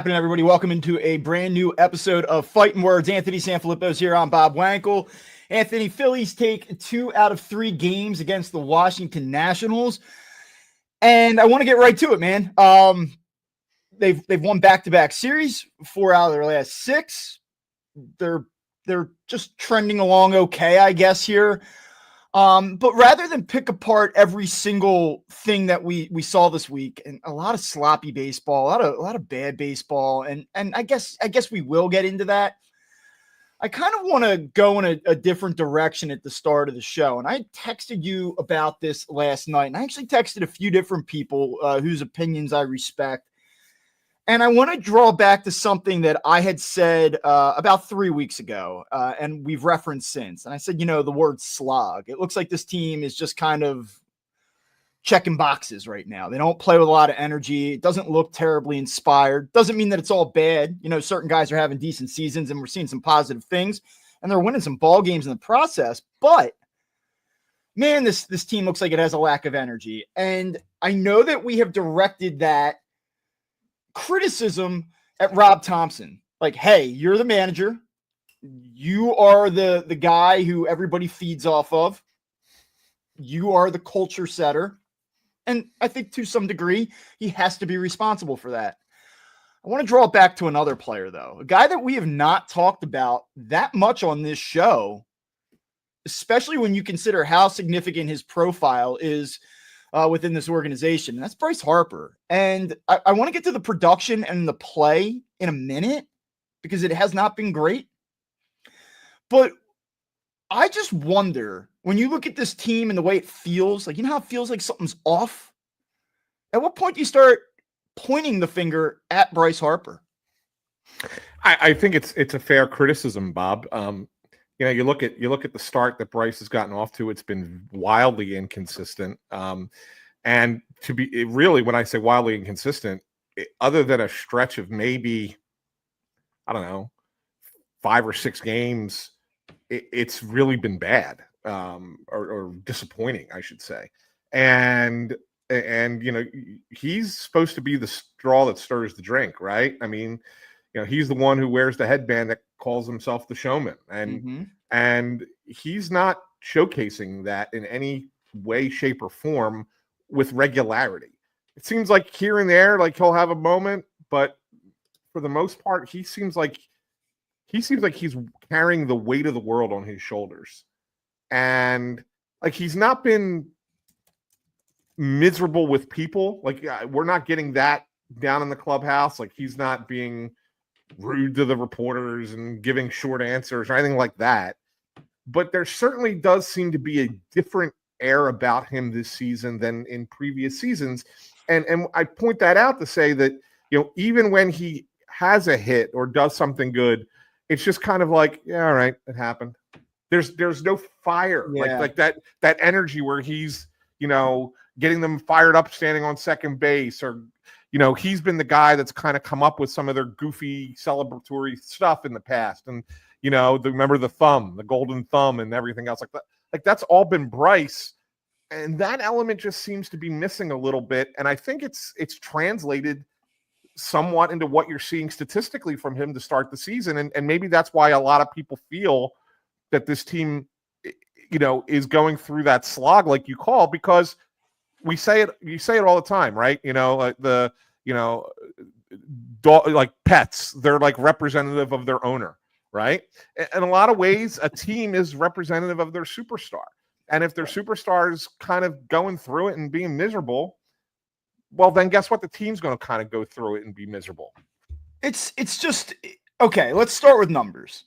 Happening, everybody? Welcome into a brand new episode of Phightin Words. Anthony SanFilippo is here. I'm Bob Wankel. Anthony, Phillies take 2 out of 3 games against the Washington Nationals, and I want to get right to it, man. They've won back-to-back series, 4 out of their last 6. They're just trending along okay, I guess, here. But rather than pick apart every single thing that we saw this week, and a lot of sloppy baseball, a lot of bad baseball, and I guess we will get into that. I kind of want to go in a different direction at the start of the show, and I texted you about this last night, and I actually texted a few different people whose opinions I respect. And I want to draw back to something that I had said about 3 weeks ago, and we've referenced since. And I said, the word slog. It looks like this team is just kind of checking boxes right now. They don't play with a lot of energy. It doesn't look terribly inspired. Doesn't mean that it's all bad. Certain guys are having decent seasons, and we're seeing some positive things, and they're winning some ball games in the process. But, man, this team looks like it has a lack of energy. And I know that we have directed that criticism at Rob Thompson. Like, hey, you're the manager. You are the guy who everybody feeds off of. You are the culture setter. And I think to some degree, he has to be responsible for that. I want to draw it back to another player, though. A guy that we have not talked about that much on this show, especially when you consider how significant his profile is within this organization. And that's Bryce Harper. And I want to get to the production and the play in a minute because it has not been great. But I just wonder, when you look at this team and the way it feels, like, how it feels like something's off? At what point do you start pointing the finger at Bryce Harper? I think it's a fair criticism, Bob. You look at the start that Bryce has gotten off to, it's been wildly inconsistent. And to be really, when I say wildly inconsistent, other than a stretch of maybe, 5 or 6 games, it's really been bad or disappointing, I should say. And he's supposed to be the straw that stirs the drink, right? I mean, he's the one who wears the headband that calls himself the showman. And he's not showcasing that in any way, shape, or form with regularity. It seems like here and there, like he'll have a moment, but for the most part, he seems like he's carrying the weight of the world on his shoulders. And like, he's not been miserable with people. Like, we're not getting that down in the clubhouse. Like, he's not being rude to the reporters and giving short answers or anything like that. But there certainly does seem to be a different air about him this season than in previous seasons. And I point that out to say that, even when he has a hit or does something good, it's just kind of like, yeah, all right, it happened. There's no fire, like that energy where he's, getting them fired up standing on second base, or he's been the guy that's kind of come up with some of their goofy celebratory stuff in the past. And, remember the golden thumb and everything else like that. Like, that's all been Bryce. And that element just seems to be missing a little bit. And I think it's translated somewhat into what you're seeing statistically from him to start the season. And maybe that's why a lot of people feel that this team, is going through that slog like you call, because you say it all the time, right? Like pets, they're like representative of their owner, right? In a lot of ways, a team is representative of their superstar. And if their superstar is kind of going through it and being miserable, well, then guess what? The team's going to kind of go through it and be miserable. It's just, okay, let's start with numbers.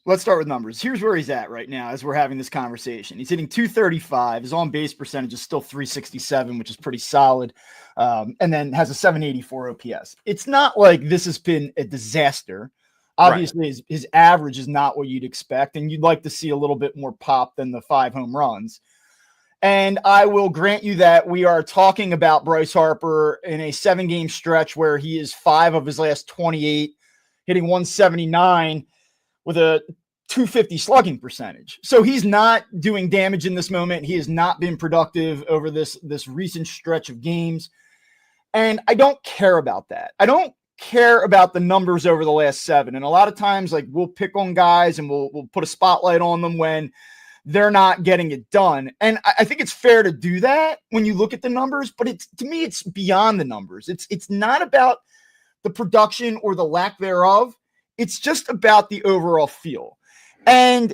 Here's where he's at right now as we're having this conversation. He's hitting .235. His on-base percentage is still .367, which is pretty solid, and then has a .784 OPS. It's not like this has been a disaster. Obviously, right. His average is not what you'd expect, and you'd like to see a little bit more pop than the 5 home runs. And I will grant you that we are talking about Bryce Harper in a 7-game stretch where he is 5 of his last 28, hitting 179 with a .250 slugging percentage. So he's not doing damage in this moment. He has not been productive over this recent stretch of games. And I don't care about that. I don't care about the numbers over the last 7. And a lot of times, like, we'll pick on guys and we'll put a spotlight on them when they're not getting it done. And I think it's fair to do that when you look at the numbers, but to me, it's beyond the numbers. It's not about the production or the lack thereof. It's just about the overall feel. And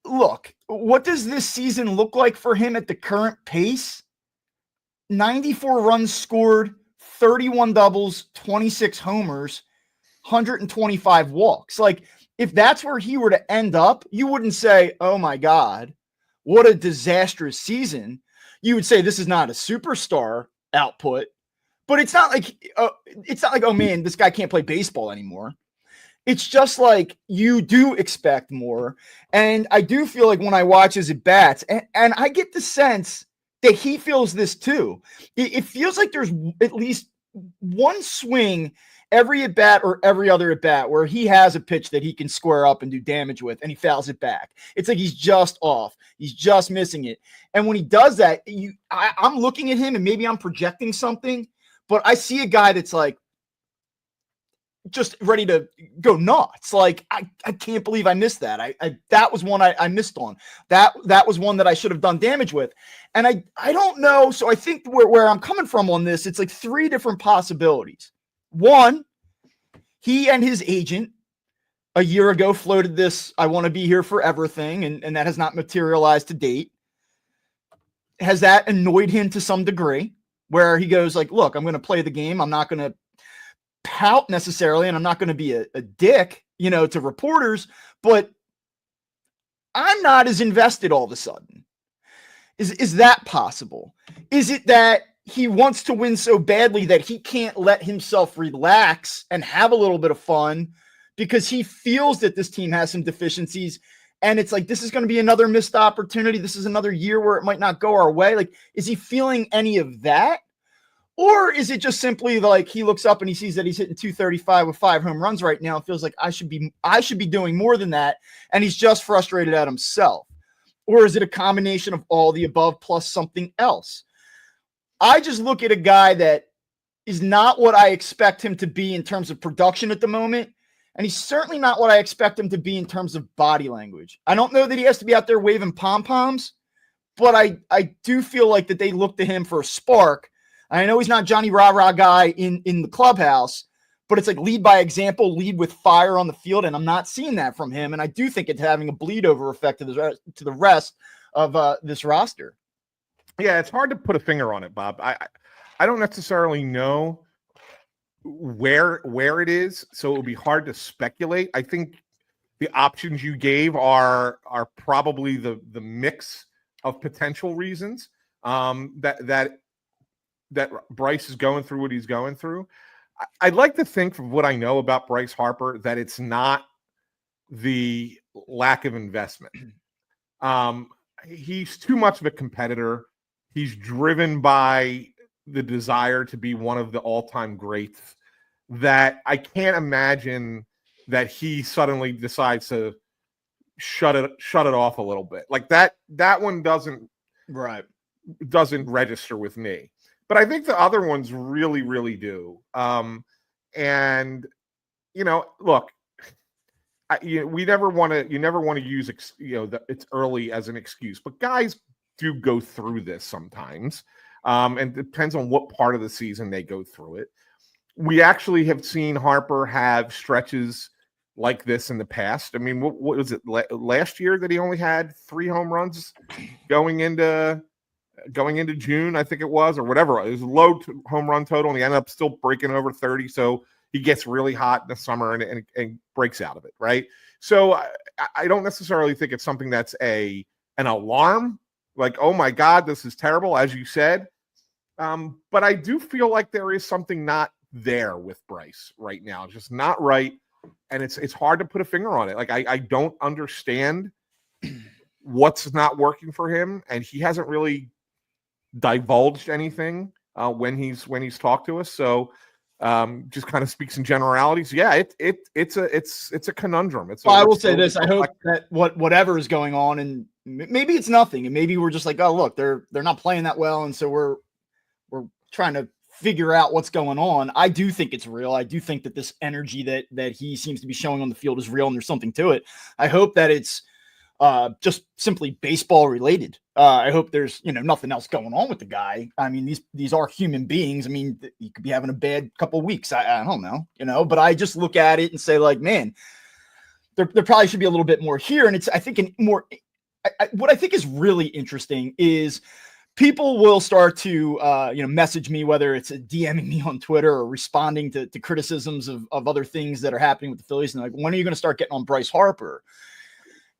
look, what does this season look like for him at the current pace? 94 runs scored, 31 doubles, 26 homers, 125 walks. Like, if that's where he were to end up, you wouldn't say, oh my God, what a disastrous season. You would say this is not a superstar output, but it's not like, oh man, this guy can't play baseball anymore. It's just like you do expect more. And I do feel like when I watch his at bats, and I get the sense that he feels this too. It feels like there's at least one swing every at bat or every other at bat where he has a pitch that he can square up and do damage with, and he fouls it back. It's like he's just off. He's just missing it. And when he does that, I'm looking at him and maybe I'm projecting something, but I see a guy that's like just ready to go nuts. Like, I can't believe I missed that. That was one I missed on. That was one that I should have done damage with. And I don't know. So I think where I'm coming from on this, it's like 3 different possibilities. One, he and his agent a year ago floated this "I want to be here forever" thing, and that has not materialized to date. Has that annoyed him to some degree, where he goes like, look, I'm going to play the game. I'm not going to pout necessarily, and I'm not going to be a dick, to reporters, but I'm not as invested all of a sudden. Is that possible? Is it that he wants to win so badly that he can't let himself relax and have a little bit of fun because he feels that this team has some deficiencies, and it's like, this is going to be another missed opportunity. This is another year where it might not go our way. Like, is he feeling any of that? Or is it just simply like he looks up and he sees that he's hitting 235 with 5 home runs right now and feels like I should be doing more than that, and he's just frustrated at himself? Or is it a combination of all the above plus something else? I just look at a guy that is not what I expect him to be in terms of production at the moment, and he's certainly not what I expect him to be in terms of body language. I don't know that he has to be out there waving pom-poms, but I do feel like that they look to him for a spark. I know he's not Johnny Rah-Rah guy in the clubhouse, but it's like lead by example, lead with fire on the field, and I'm not seeing that from him, and I do think it's having a bleed-over effect to the rest of this roster. Yeah, it's hard to put a finger on it, Bob. I don't necessarily know where it is, so it would be hard to speculate. I think the options you gave are probably the mix of potential reasons that Bryce is going through what he's going through. I'd like to think, from what I know about Bryce Harper, that it's not the lack of investment. He's too much of a competitor. He's driven by the desire to be one of the all-time greats, that I can't imagine that he suddenly decides to shut it off a little bit. Like that one doesn't register with me. But I think the other ones really, really do. And look, you never want to use it's early as an excuse, but guys do go through this sometimes, and it depends on what part of the season they go through it. We actually have seen Harper have stretches like this in the past. I mean, what was it last year that he only had 3 home runs going into June, I think it was, or whatever. It was a low home run total, and he ended up still breaking over 30. So he gets really hot in the summer and breaks out of it, right? So I don't necessarily think it's something that's an alarm, like, oh my God, this is terrible, as you said. But I do feel like there is something not there with Bryce right now. It's just not right, and it's hard to put a finger on it. Like, I don't understand what's not working for him, and he hasn't really divulged anything when he's talked to us. So just kind of speaks in generalities. Yeah, it's a conundrum. I will say this: I hope that whatever is going on, and maybe it's nothing, and maybe we're just like, oh look, they're not playing that well, and so we're trying to figure out what's going on. I do think it's real. I do think that this energy that he seems to be showing on the field is real, and there's something to it. I hope that it's just simply baseball related. I hope there's, nothing else going on with the guy. I mean, these are human beings. I mean, he could be having a bad couple of weeks. I don't know, but I just look at it and say, like, man, there probably should be a little bit more here. And I think what I think is really interesting is people will start to, message me, whether it's DMing me on Twitter or responding to criticisms of other things that are happening with the Phillies. And like, when are you going to start getting on Bryce Harper?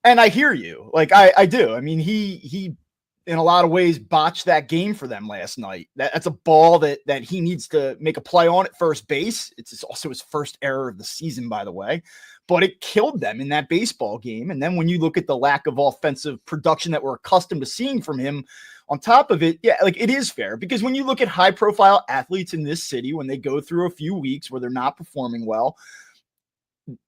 And I hear you. Like, I do. I mean, he in a lot of ways botched that game for them last night. That's a ball that he needs to make a play on at first base. It's also his first error of the season, by the way, but it killed them in that baseball game. And then when you look at the lack of offensive production that we're accustomed to seeing from him on top of it, yeah, like, it is fair, because when you look at high profile athletes in this city, when they go through a few weeks where they're not performing well,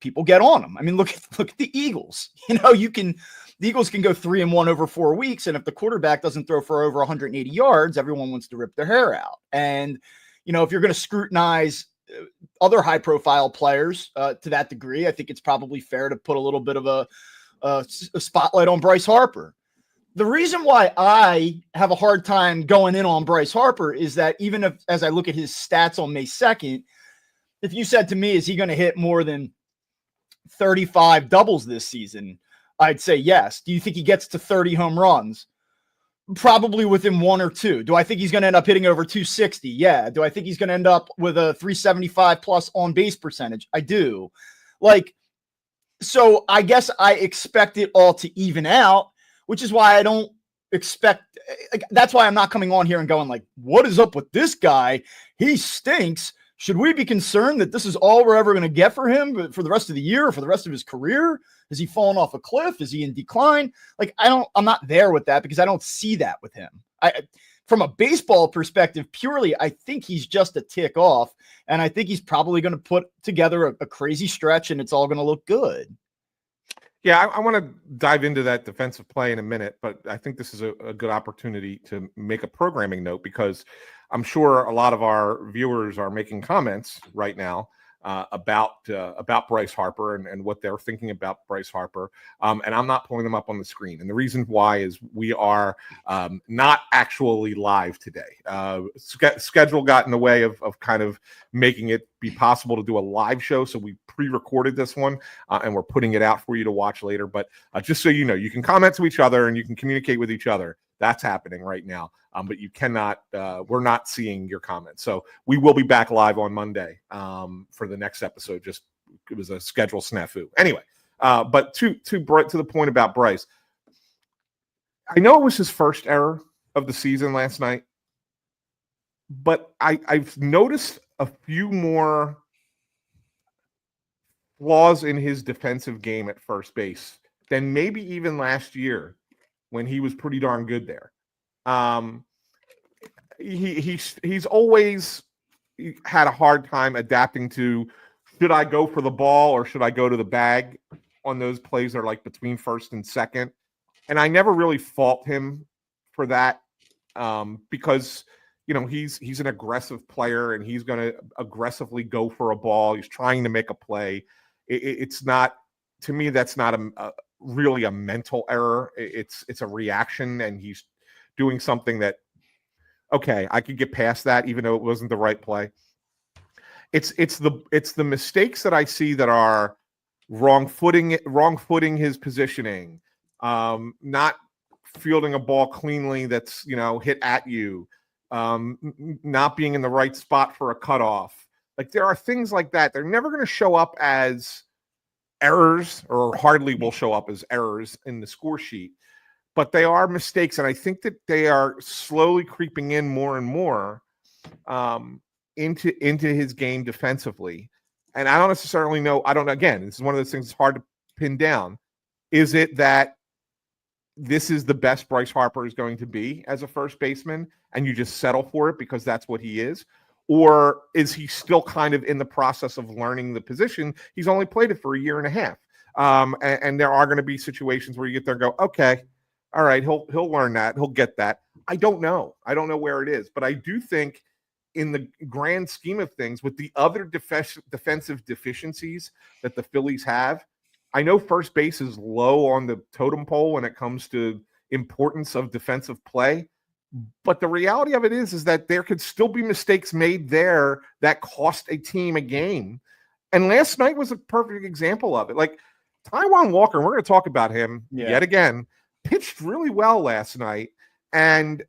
people get on them. I mean, look at the Eagles. The Eagles can go 3-1 over 4 weeks, and if the quarterback doesn't throw for over 180 yards, everyone wants to rip their hair out. And if you're going to scrutinize other high-profile players to that degree, I think it's probably fair to put a little bit of a spotlight on Bryce Harper. The reason why I have a hard time going in on Bryce Harper is that even as I look at his stats on May 2nd, if you said to me, is he going to hit more than 35 doubles this season, I'd say yes. Do you think he gets to 30 home runs? Probably within 1 or 2. Do I think he's going to end up hitting over 260? Yeah. Do I think he's going to end up with a 375 plus on base percentage? I do. So I guess I expect it all to even out, which is why I don't expect, that's why I'm not coming on here and going like, what is up with this guy? He stinks. Should we be concerned that this is all we're ever going to get for him for the rest of the year or for the rest of his career? Is he falling off a cliff? Is he in decline? I'm not there with that, because I don't see that with him. From a baseball perspective, purely, I think he's just a tick off, and I think he's probably going to put together a crazy stretch, and it's all going to look good. Yeah, I want to dive into that defensive play in a minute, but I think this is a good opportunity to make a programming note, because I'm sure a lot of our viewers are making comments right now about Bryce Harper and what they're thinking about Bryce Harper. And I'm not pulling them up on the screen. And the reason why is we are not actually live today. Schedule got in the way of kind of making it be possible to do a live show. So we pre-recorded this one and we're putting it out for you to watch later. But just so you know, you can comment to each other and you can communicate with each other. That's happening right now. But you cannot, we're not seeing your comments. So we will be back live on Monday for the next episode. Just, it was a schedule snafu. Anyway, but to the point about Bryce, I know it was his first error of the season last night, but I've noticed a few more flaws in his defensive game at first base than maybe even last year when he was pretty darn good there. He's always had a hard time adapting to, should I go for the ball or should I go to the bag on those plays that are like between first and second. And I never really fault him for that because, you know, he's an aggressive player and he's going to aggressively go for a ball. He's trying to make a play. It's not, to me, that's not really a mental error. It's a reaction, and he's doing something that, okay, I could get past that, even though it wasn't the right play. It's the mistakes that I see that are wrong footing his positioning, not fielding a ball cleanly that's, you know, hit at you, not being in the right spot for a cutoff. Like, there are things like that. They're never going to show up as errors, or hardly will show up as errors in the score sheet, but they are mistakes. And I think that they are slowly creeping in more and more into his game defensively. And I don't necessarily know. Again, this is one of those things that's hard to pin down. Is it that this is the best Bryce Harper is going to be as a first baseman, and you just settle for it because that's what he is? Or is he still kind of in the process of learning the position? He's only played it for a year and a half. And there are going to be situations where you get there and go, okay, all right, he'll learn that. He'll get that. I don't know. I don't know where it is. But I do think in the grand scheme of things, with the other defensive deficiencies that the Phillies have, I know first base is low on the totem pole when it comes to importance of defensive play, but the reality of it is that there could still be mistakes made there that cost a team a game. And last night was a perfect example of it. Like Taijuan Walker, we're going to talk about him yet again, pitched really well last night and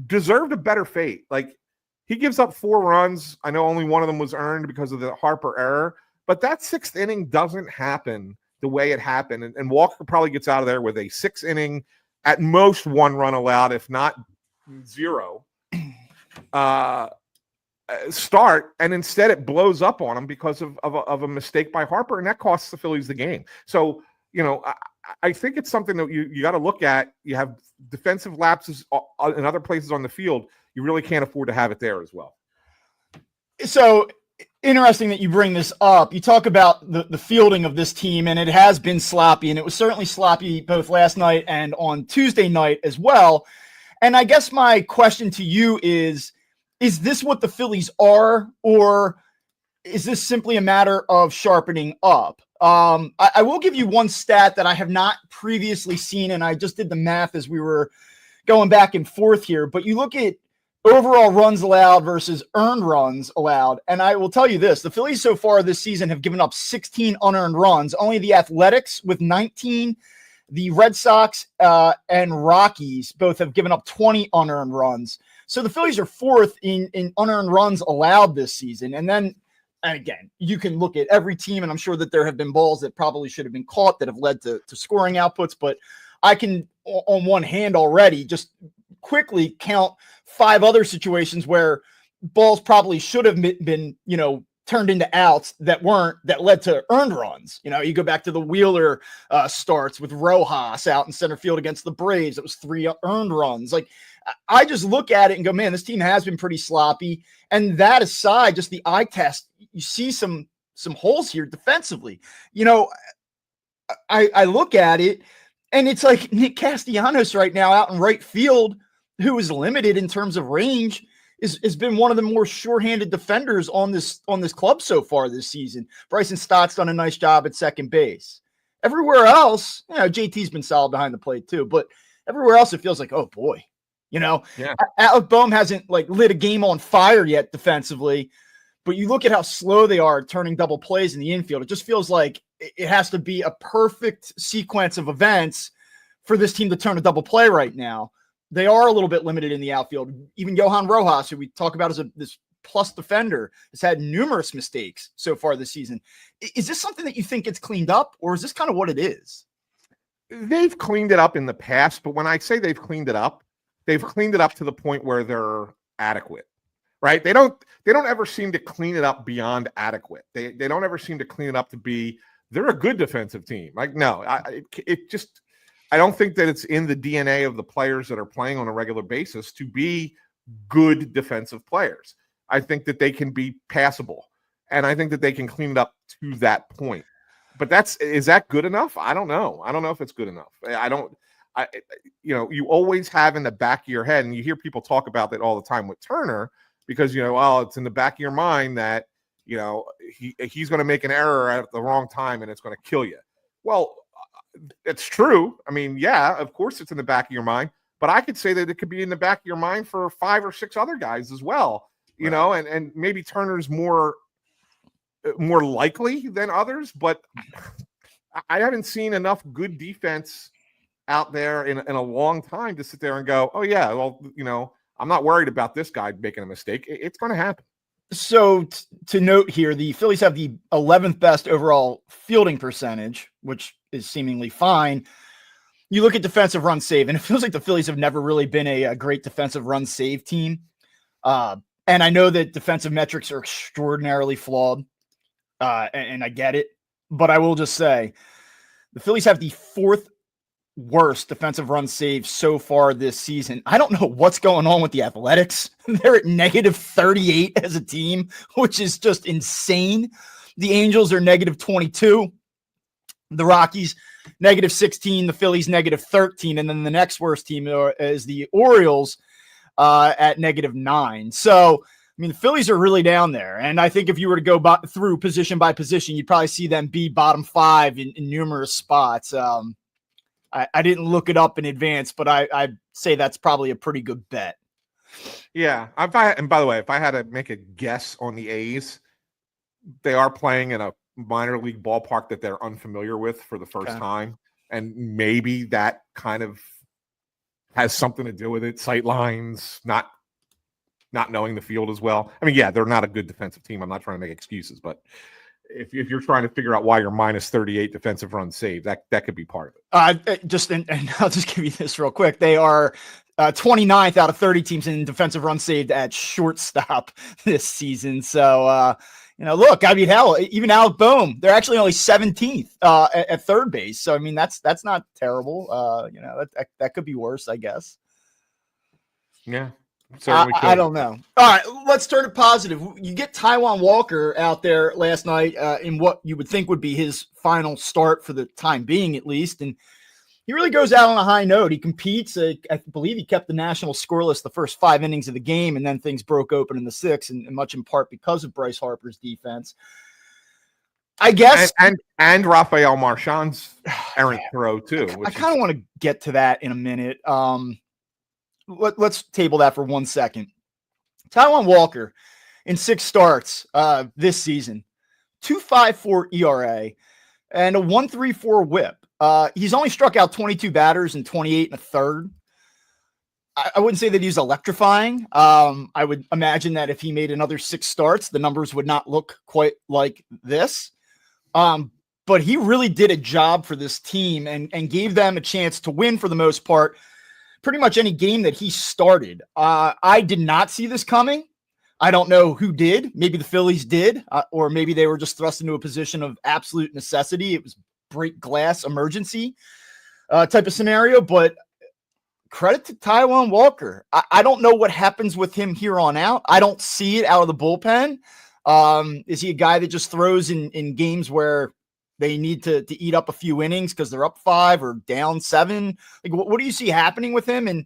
deserved a better fate. Like, he gives up 4 runs. I know only one of them was earned because of the Harper error, but that 6th inning doesn't happen the way it happened. And Walker probably gets out of there with a 6 inning, at most 1 run allowed, if not 0, start. And instead it blows up on him because of a mistake by Harper. And that costs the Phillies the game. So, I think it's something that you got to look at. You have defensive lapses in other places on the field. You really can't afford to have it there as well. So interesting that you bring this up. You talk about the fielding of this team, and it has been sloppy, and it was certainly sloppy both last night and on Tuesday night as well. And I guess my question to you is this what the Phillies are, or is this simply a matter of sharpening up? I will give you one stat that I have not previously seen, and I just did the math as we were going back and forth here. But you look at overall runs allowed versus earned runs allowed, and I will tell you this: the Phillies so far this season have given up 16 unearned runs. Only the Athletics with 19, the Red Sox and Rockies both have given up 20 unearned runs. So the Phillies are 4th in unearned runs allowed this season. And again, you can look at every team, and I'm sure that there have been balls that probably should have been caught that have led to scoring outputs. But I can, on one hand already, just quickly count 5 other situations where balls probably should have been, turned into outs that led to earned runs. You go back to the Wheeler starts with Rojas out in center field against the Braves. It was 3 earned runs. Like, I just look at it and go, man, this team has been pretty sloppy. And that aside, just the eye test, you see some holes here defensively. I look at it, and it's like Nick Castellanos right now out in right field, who is limited in terms of range, has been one of the more sure-handed defenders on this club so far this season. Bryson Stott's done a nice job at second base. Everywhere else, JT's been solid behind the plate too, but everywhere else it feels like, oh boy. Alec Boehm hasn't lit a game on fire yet defensively, but you look at how slow they are turning double plays in the infield. It just feels like it has to be a perfect sequence of events for this team to turn a double play right now. They are a little bit limited in the outfield. Even Johan Rojas, who we talk about as this plus defender, has had numerous mistakes so far this season. Is this something that you think gets cleaned up, or is this kind of what it is? They've cleaned it up in the past, but when I say they've cleaned it up to the point where they're adequate, right? They don't ever seem to clean it up beyond adequate. They don't ever seem to clean it up to be, they're a good defensive team. No, I don't think that it's in the DNA of the players that are playing on a regular basis to be good defensive players. I think that they can be passable, and I think that they can clean it up to that point. But is that good enough? I don't know. I don't know if it's good enough. You always have in the back of your head, and you hear people talk about that all the time with Turner, because, it's in the back of your mind that, he's going to make an error at the wrong time and it's going to kill you. Well, it's true. I mean, yeah, of course it's in the back of your mind, but I could say that it could be in the back of your mind for 5 or 6 other guys as well, and maybe Turner's more likely than others, but I haven't seen enough good defense out there in a long time to sit there and go, oh yeah, well, I'm not worried about this guy making a mistake. It's going to happen. So to note here, the Phillies have the 11th best overall fielding percentage, which is seemingly fine. You look at defensive run save, and it feels like the Phillies have never really been a great defensive run save team. And I know that defensive metrics are extraordinarily flawed, and I get it. But I will just say the Phillies have the 4th worst defensive run save so far this season. I don't know what's going on with the Athletics. They're at negative 38 as a team, which is just insane. The Angels are negative 22. The Rockies, negative 16. The Phillies, negative 13. And then the next worst team is the Orioles, at -9. So, I mean, the Phillies are really down there. And I think if you were to go through position by position, you'd probably see them be bottom 5 in numerous spots. I didn't look it up in advance, but I'd say that's probably a pretty good bet. Yeah. And by the way, if I had to make a guess on the A's, they are playing in a minor league ballpark that they're unfamiliar with for the first time. And maybe that kind of has something to do with it. Sight lines, not knowing the field as well. I mean, yeah, they're not a good defensive team. I'm not trying to make excuses, but if you're trying to figure out why you're minus 38 defensive runs saved, that could be part of it. And I'll just give you this real quick. They are 29th out of 30 teams in defensive runs saved at shortstop this season. So, look, I mean, hell, even Alec Boehm, they're actually only 17th at third base. So, I mean, that's not terrible. That could be worse, I guess. Yeah. I don't know. All right, let's turn it positive. You get Taijuan Walker out there last night in what you would think would be his final start for the time being, at least. And he really goes out on a high note. He competes. I believe he kept the national scoreless the first 5 innings of the game, and then things broke open in the 6th, and much in part because of Bryce Harper's defense. I guess. And Rafael Marchand's errant throw, too. I kind of want to get to that in a minute. Let's table that for 1 second. Taijuan Walker in 6 starts this season, 2.54 ERA and a 1.34 WHIP. He's only struck out 22 batters in 28 1/3. I wouldn't say that he's electrifying. I would imagine that if he made another 6 starts, the numbers would not look quite like this. But he really did a job for this team and gave them a chance to win for the most part. Pretty much any game that he started. I did not see this coming. I don't know who did. Maybe the Phillies did, or maybe they were just thrust into a position of absolute necessity. It was break glass emergency type of scenario, but credit to Taijuan Walker. I don't know what happens with him here on out. I don't see it out of the bullpen. Is he a guy that just throws in games where they need to eat up a few innings because they're up 5 or down 7? Like, what do you see happening with him? And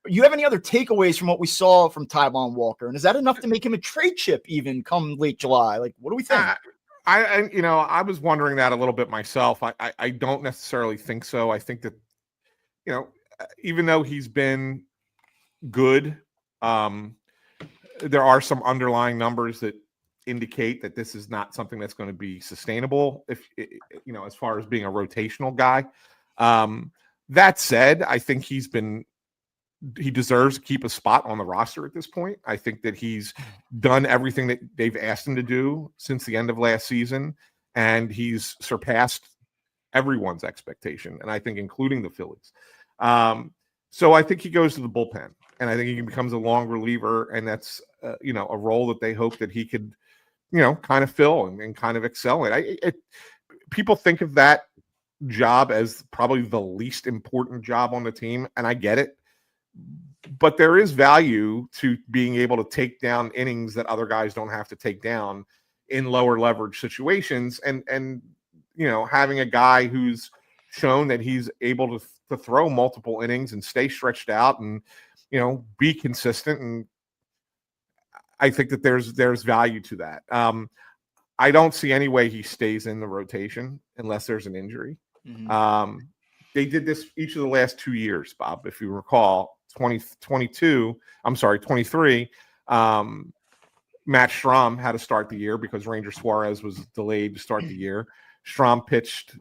you have any other takeaways from what we saw from Taijuan Walker? And is that enough to make him a trade chip even come late July? Like, what do we think? I was wondering that a little bit myself. I don't necessarily think so. I think that, even though he's been good, there are some underlying numbers that indicate that this is not something that's going to be sustainable as far as being a rotational guy. That said, I think he deserves to keep a spot on the roster at this point. I think that he's done everything that they've asked him to do since the end of last season, and he's surpassed everyone's expectation, and I think including the Phillies. So I think he goes to the bullpen, and I think he becomes a long reliever, and that's a role that they hope that he could kind of fill and kind of excel in. People think of that job as probably the least important job on the team, and I get it. But there is value to being able to take down innings that other guys don't have to take down in lower leverage situations, and having a guy who's shown that he's able to throw multiple innings and stay stretched out and be consistent, and I think that there's value to that. I don't see any way he stays in the rotation unless there's an injury. Mm-hmm. They did this each of the last 2 years, Bob, if you recall. 23, Matt Strahm had to start the year because Ranger Suarez was delayed to start the year. Strahm pitched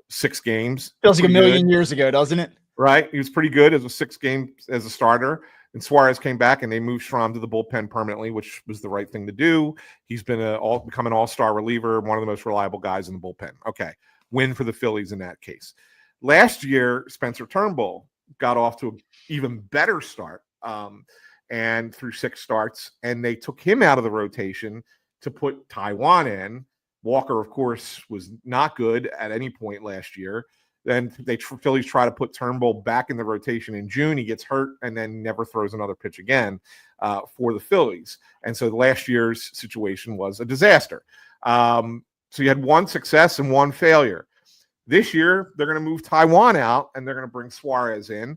6 games. Feels like a million years ago, doesn't it? Right. He was pretty good as a 6 game as a starter. And Suarez came back and they moved Strahm to the bullpen permanently, which was the right thing to do. He's been become an all-star reliever, one of the most reliable guys in the bullpen. Okay. Win for the Phillies in that case. Last year, Spencer Turnbull got off to an even better start and through 6 starts, and they took him out of the rotation to put Taijuan in. Walker, of course, was not good at any point last year. Then Phillies try to put Turnbull back in the rotation in June. He gets hurt and then never throws another pitch again for the Phillies. And so last year's situation was a disaster. So you had 1 success and 1 failure. This year, they're going to move Taijuan out and they're going to bring Suarez in.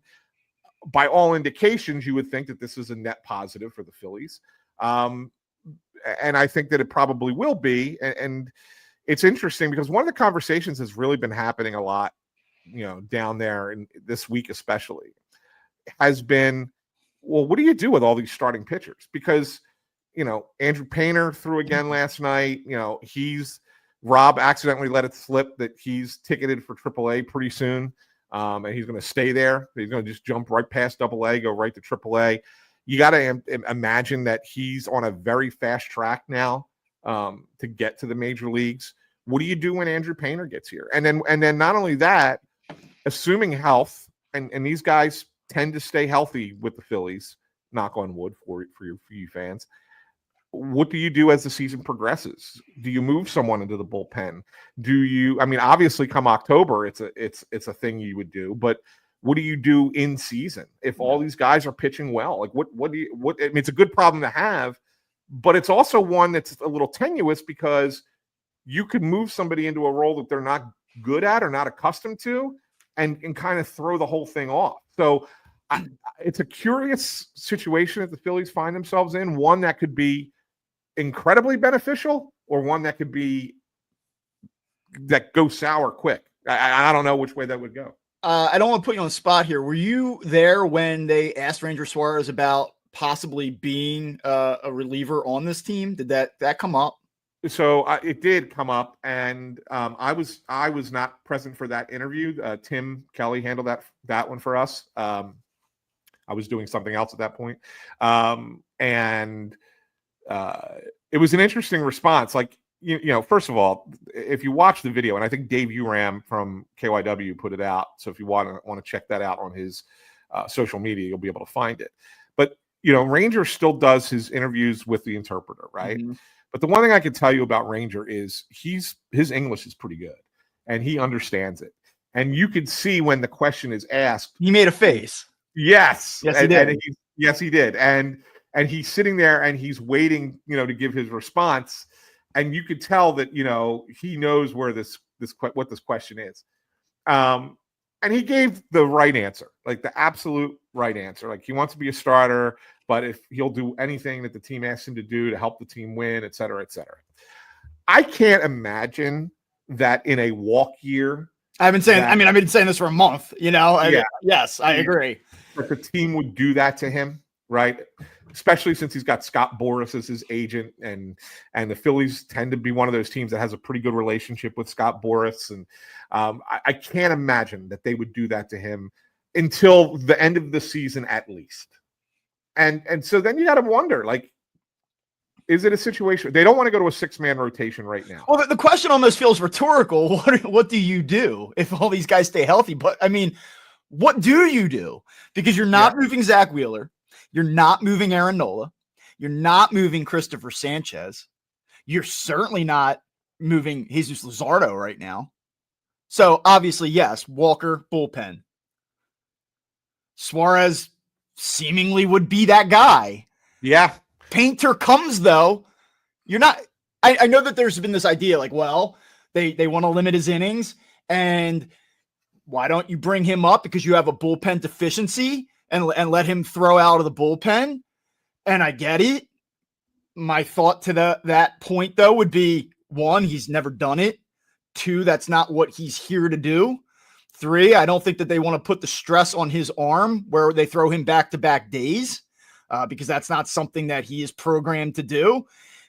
by all indications, you would think that this is a net positive for the Phillies. And I think that it probably will be. And it's interesting because one of the conversations has really been happening a lot, down there in this week, especially, has been, well, what do you do with all these starting pitchers? Because, Andrew Painter threw again last night. Rob accidentally let it slip that he's ticketed for AAA pretty soon. And he's going to stay there. He's going to just jump right past AA, go right to AAA. You got to imagine that he's on a very fast track now to get to the major leagues. What do you do when Andrew Painter gets here? And then not only that, assuming health, and these guys tend to stay healthy with the Phillies, knock on wood for you fans. What do you do as the season progresses? Do you move someone into the bullpen? Obviously come October, it's a thing you would do, but what do you do in season if all these guys are pitching well? Like it's a good problem to have, but it's also one that's a little tenuous because you could move somebody into a role that they're not good at or not accustomed to and kind of throw the whole thing off. So it's a curious situation that the Phillies find themselves in, one that could be incredibly beneficial or one that could be that go sour quick. I don't know which way that would go. I don't want to put you on the spot here. Were you there when they asked Ranger Suarez about possibly being a reliever on this team? Did that come up? So it did come up, and I was not present for that interview. Tim Kelly handled that one for us. I was doing something else at that point, and it was an interesting response. Like first of all, if you watch the video, and I think Dave Uram from KYW put it out, so if you want to check that out on his social media, you'll be able to find it. But Ranger still does his interviews with the interpreter, right? Mm-hmm. But the one thing I can tell you about Ranger is his English is pretty good, and he understands it. And you could see when the question is asked, he made a face. Yes, he did. Yes, he did. And he's sitting there and he's waiting, to give his response. And you could tell that, he knows where what this question is. And he gave the right answer, like the absolute right answer. Like he wants to be a starter, but if he'll do anything that the team asks him to do to help the team win, et cetera, et cetera. I can't imagine that in a walk year. I've been saying this for a month, Yes, I agree. That the team would do that to him, right? Especially since he's got Scott Boras as his agent, and the Phillies tend to be one of those teams that has a pretty good relationship with Scott Boras. And I can't imagine that they would do that to him until the end of the season at least. And so then you got to wonder, like, is it a situation they don't want to go to a 6-man rotation right now? Well, the question almost feels rhetorical. What do you do if all these guys stay healthy? But what do you do? Because you're not moving Zach Wheeler. You're not moving Aaron Nola. You're not moving Christopher Sanchez. You're certainly not moving Jesus Luzardo right now. So obviously, yes, Walker, bullpen. Suarez seemingly would be that guy. Yeah. Painter comes, though. You're not. I know that there's been this idea like, well, they want to limit his innings, and why don't you bring him up because you have a bullpen deficiency and let him throw out of the bullpen? And I get it. My thought to that point, though, would be, 1, he's never done it. 2, that's not what he's here to do. 3, I don't think that they want to put the stress on his arm where they throw him back-to-back days because that's not something that he is programmed to do.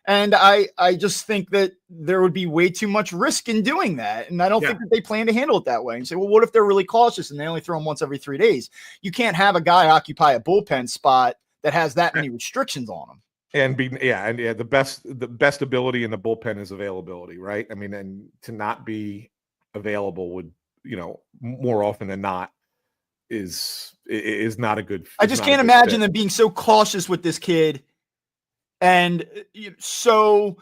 And I just think that there would be way too much risk in doing that. And I don't think that they plan to handle it that way. And say, well, what if they're really cautious and they only throw him once every 3 days? You can't have a guy occupy a bullpen spot that has that many restrictions on him. And the best ability in the bullpen is availability, right? I mean, and to not be available would, more often than not is not a good. I just can't imagine them being so cautious with this kid and so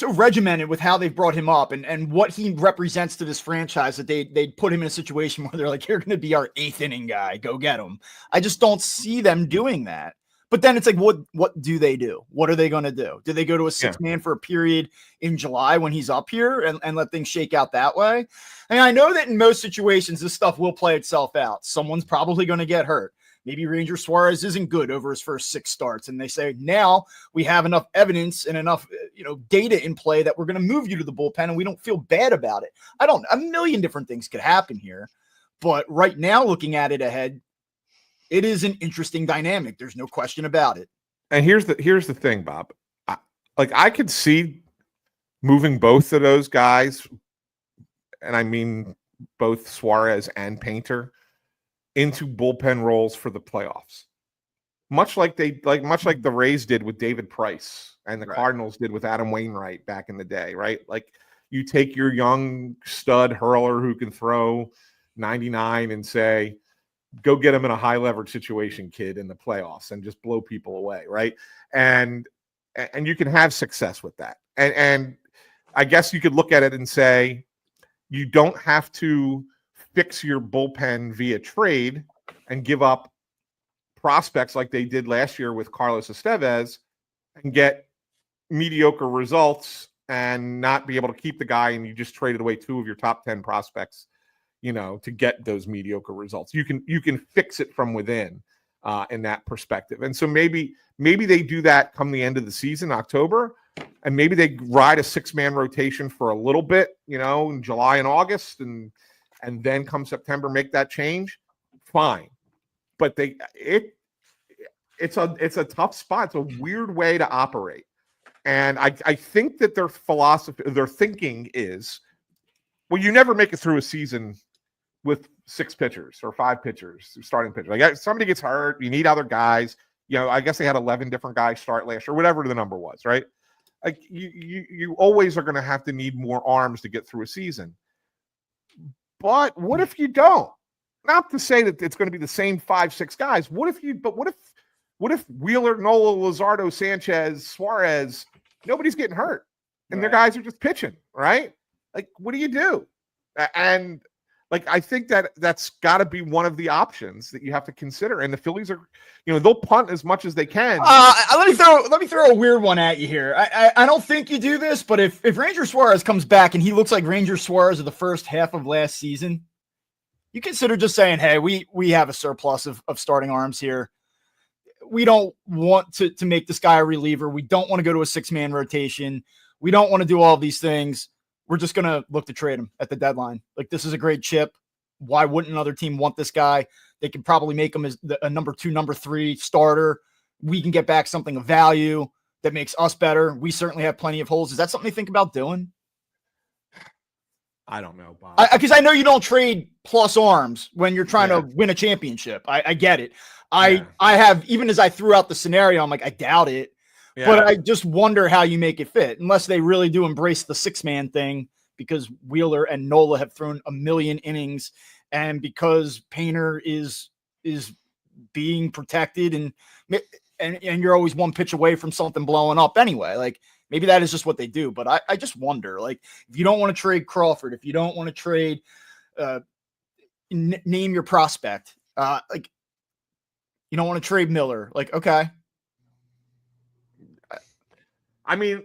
regimented with how they've brought him up and what he represents to this franchise that they'd put him in a situation where they're like, you're going to be our 8th inning guy. Go get him. I just don't see them doing that. But then it's like, what do they do? What are they going to do? Do they go to a 6-man for a period in July when he's up here and let things shake out that way? And I know that in most situations, this stuff will play itself out. Someone's probably going to get hurt. Maybe Ranger Suarez isn't good over his first 6 starts. And they say, now we have enough evidence and enough, data in play that we're going to move you to the bullpen and we don't feel bad about it. A million different things could happen here. But right now, looking at it ahead, it is an interesting dynamic. There's no question about it. And here's the thing, Bob. I could see moving both of those guys, and I mean both Suarez and Painter, into bullpen roles for the playoffs. Much like the Rays did with David Price and the Cardinals did with Adam Wainwright back in the day, right? Like you take your young stud hurler who can throw 99 and say, go get him in a high leverage situation, kid, in the playoffs and just blow people away. Right. And you can have success with that. And I guess you could look at it and say, you don't have to fix your bullpen via trade and give up prospects like they did last year with Carlos Estevez and get mediocre results and not be able to keep the guy. And you just traded away 2 of your top 10 prospects, to get those mediocre results. You can fix it from within in that perspective. And so maybe they do that come the end of the season, October, and maybe they ride a 6-man rotation for a little bit, in July and August, and then come September, make that change. Fine. But it's a tough spot. It's a weird way to operate. And I think that their philosophy, their thinking is, well, you never make it through a season with 6 pitchers or 5 pitchers, starting pitchers. Like somebody gets hurt, you need other guys. I guess they had 11 different guys start last year, whatever the number was, right? Like you always are going to have to need more arms to get through a season. But what if you don't? Not to say that it's going to be the same 5-6 guys. What if Wheeler, Nola, Luzardo, Sanchez, Suarez, nobody's getting hurt and their guys are just pitching, right? Like, what do you do? And I think that's got to be one of the options that you have to consider. And the Phillies are, they'll punt as much as they can. Let me throw a weird one at you here. I don't think you do this, but if Ranger Suarez comes back and he looks like Ranger Suarez of the first half of last season, you consider just saying, hey, we have a surplus of starting arms here. We don't want to make this guy a reliever. We don't want to go to a 6-man rotation. We don't want to do all these things. We're just going to look to trade him at the deadline. Like, this is a great chip. Why wouldn't another team want this guy? They could probably make him as a number 2, number 3 starter. We can get back something of value that makes us better. We certainly have plenty of holes. Is that something you think about doing? I don't know, Bob. Because I know you don't trade plus arms when you're trying to win a championship. I get it. I have, even as I threw out the scenario, I'm like, I doubt it. Yeah. But I just wonder how you make it fit, unless they really do embrace the 6-man thing, because Wheeler and Nola have thrown a million innings, and because Painter is being protected, and you're always one pitch away from something blowing up anyway. Like, maybe that is just what they do. But I just wonder, like, if you don't want to trade Crawford, if you don't want to trade, name your prospect, like, you don't want to trade Miller, like, okay. I mean,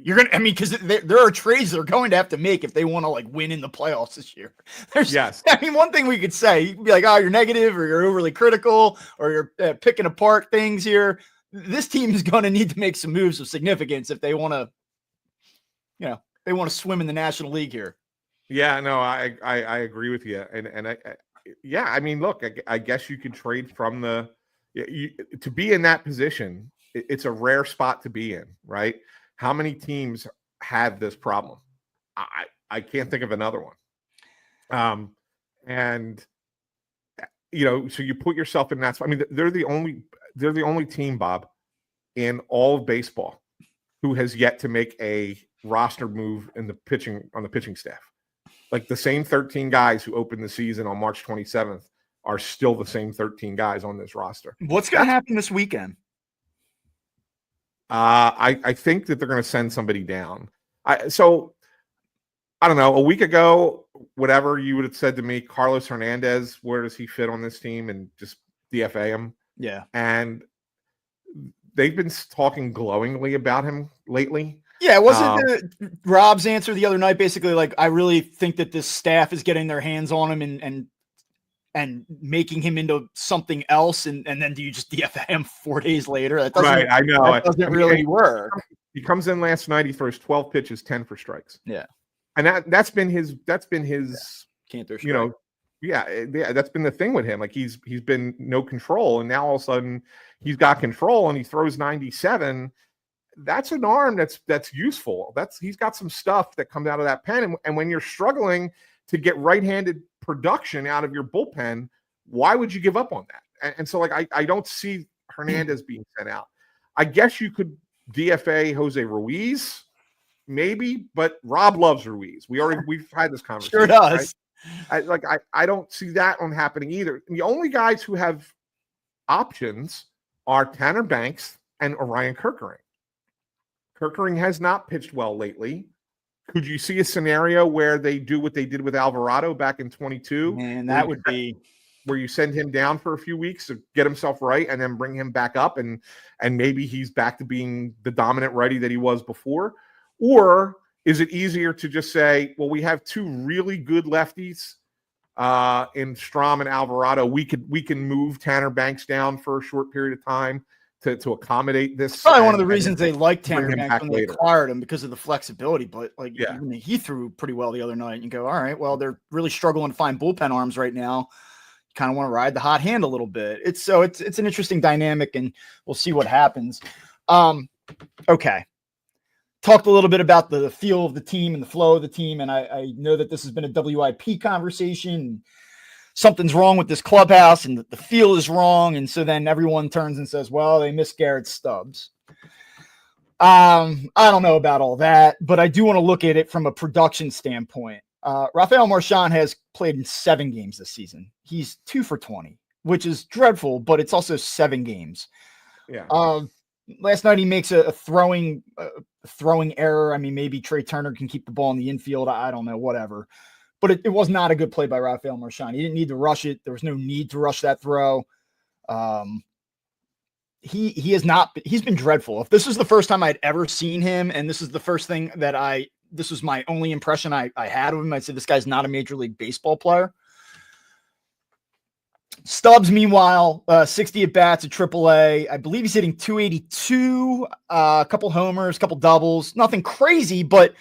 because there are trades they're going to have to make if they want to, like, win in the playoffs this year. One thing we could say, you could be like, oh, you're negative, or you're overly critical, or you're picking apart things here. This team is going to need to make some moves of significance if they want to, swim in the National League here. Yeah, no, I agree with you. I mean, look, I guess you could trade from to be in that position. It's a rare spot to be in, right? How many teams have this problem? I can't think of another one. So you put yourself in that spot. I mean, they're the only team, Bob, in all of baseball who has yet to make a roster move on the pitching staff. Like, the same 13 guys who opened the season on March 27th are still the same 13 guys on this roster. What's going to happen this weekend? I think that they're going to send somebody down. So I don't know. A week ago, whatever you would have said to me, Carlos Hernandez, where does he fit on this team? And just DFA him. Yeah. And they've been talking glowingly about him lately. Yeah, wasn't Rob's answer the other night basically like, I really think that this staff is getting their hands on him and making him into something else, and then do you just DFA him 4 days later? That doesn't, Right, I know. that doesn't really work. He comes in last night, he throws 12 pitches, 10 for strikes. Yeah. And that's been his Canter strike. That's been the thing with him. Like he's been no control, and now all of a sudden he's got control and he throws 97. That's an arm that's useful. He's got some stuff that comes out of that pen. And when you're struggling to get right-handed production out of your bullpen, why would you give up on that? And so like I don't see Hernandez being sent out. I guess you could DFA Jose Ruiz, maybe, but Rob loves Ruiz. We've had this conversation. Sure does. Right? I don't see that one happening either. The only guys who have options are Tanner Banks and Orion Kerkering. Kerkering has not pitched well lately. Could you see a scenario where they do what they did with Alvarado back in 22? Man, that would be where you send him down for a few weeks to get himself right and then bring him back up and maybe he's back to being the dominant righty that he was before? Or is it easier to just say, well, we have two really good lefties in Strom and Alvarado. We can move Tanner Banks down for a short period of time to accommodate this. Probably one of the reasons they liked Tanner Banks when they acquired him, because of the flexibility. But even he threw pretty well the other night. And you go, all right, well, they're really struggling to find bullpen arms right now. You kind of want to ride the hot hand a little bit. It's an interesting dynamic, and we'll see what happens. Okay. Talked a little bit about the feel of the team and the flow of the team, and I know that this has been a WIP conversation. Something's wrong with this clubhouse, and the feel is wrong, and so then everyone turns and says, well, they miss Garrett Stubbs. I don't know about all that, but I do want to look at it from a production standpoint. Rafael Marchand has played in 7 games this season. He's 2 for 20, which is dreadful, but it's also 7 games. Yeah. Last night he makes a throwing error. I mean, maybe Trey Turner can keep the ball in the infield. I don't know, whatever. But it was not a good play by Rafael Marchand. He didn't need to rush it. There was no need to rush that throw. He has not. He's been dreadful. If this is the first time I'd ever seen him, and this is the first thing that this was my only impression I had of him, I'd say this guy's not a Major League Baseball player. Stubbs, meanwhile, 60 at bats at AAA. I believe he's hitting 282, a couple homers, a couple doubles, nothing crazy, but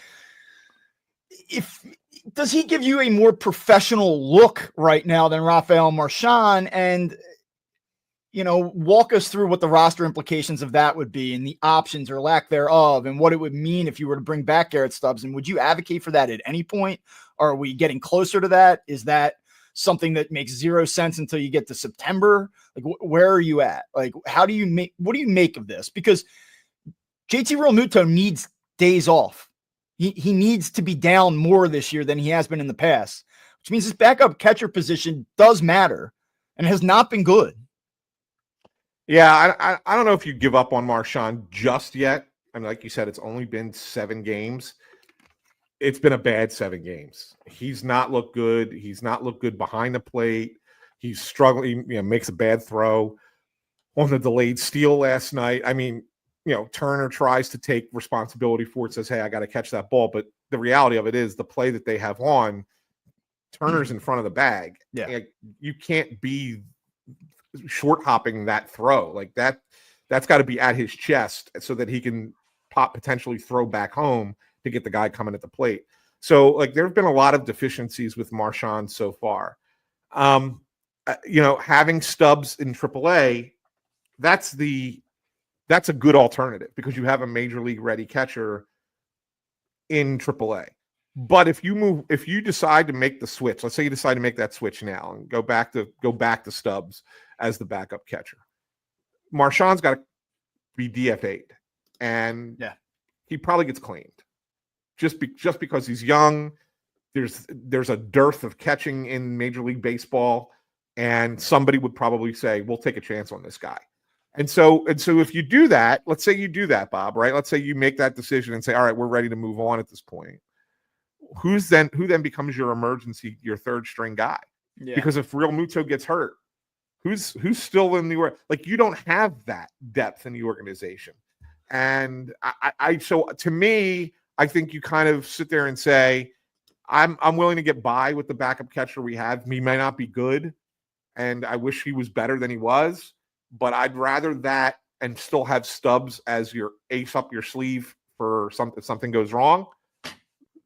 does he give you a more professional look right now than Rafael Marchand? And, walk us through what the roster implications of that would be and the options or lack thereof and what it would mean if you were to bring back Garrett Stubbs. And would you advocate for that at any point? Or are we getting closer to that? Is that something that makes zero sense until you get to September? Like, where are you at? Like, what do you make of this? Because JT Realmuto needs days off. He needs to be down more this year than he has been in the past, which means his backup catcher position does matter and has not been good. Yeah, I don't know if you give up on Marchand just yet. I mean, like you said, it's only been 7 games. It's been a bad 7 games. He's not looked good. He's not looked good behind the plate. He's struggling, makes a bad throw on the delayed steal last night. I mean, Turner tries to take responsibility for it, says, hey, I got to catch that ball. But the reality of it is the play that they have on, Turner's in front of the bag. Yeah. Like, you can't be short hopping that throw. Like that's got to be at his chest so that he can potentially throw back home to get the guy coming at the plate. So like there have been a lot of deficiencies with Marchand so far. Having Stubbs in AAA, that's a good alternative because you have a major league ready catcher in AAA. But if you decide to make the switch, let's say you decide to make that switch now and go back to Stubbs as the backup catcher, Marchand's got to be DFA'd, and he probably gets claimed just because he's young. There's a dearth of catching in Major League Baseball, and somebody would probably say, "We'll take a chance on this guy." And so if you do that, let's say you do that, Bob, right? Let's say you make that decision and say, "All right, we're ready to move on at this point." Who then becomes your third string guy? Yeah. Because if Realmuto gets hurt, Who's still in the like? You don't have that depth in the organization, and so to me, I think you kind of sit there and say, I'm willing to get by with the backup catcher we have. He may not be good, and I wish he was better than he was, but I'd rather that and still have Stubbs as your ace up your sleeve for if something goes wrong,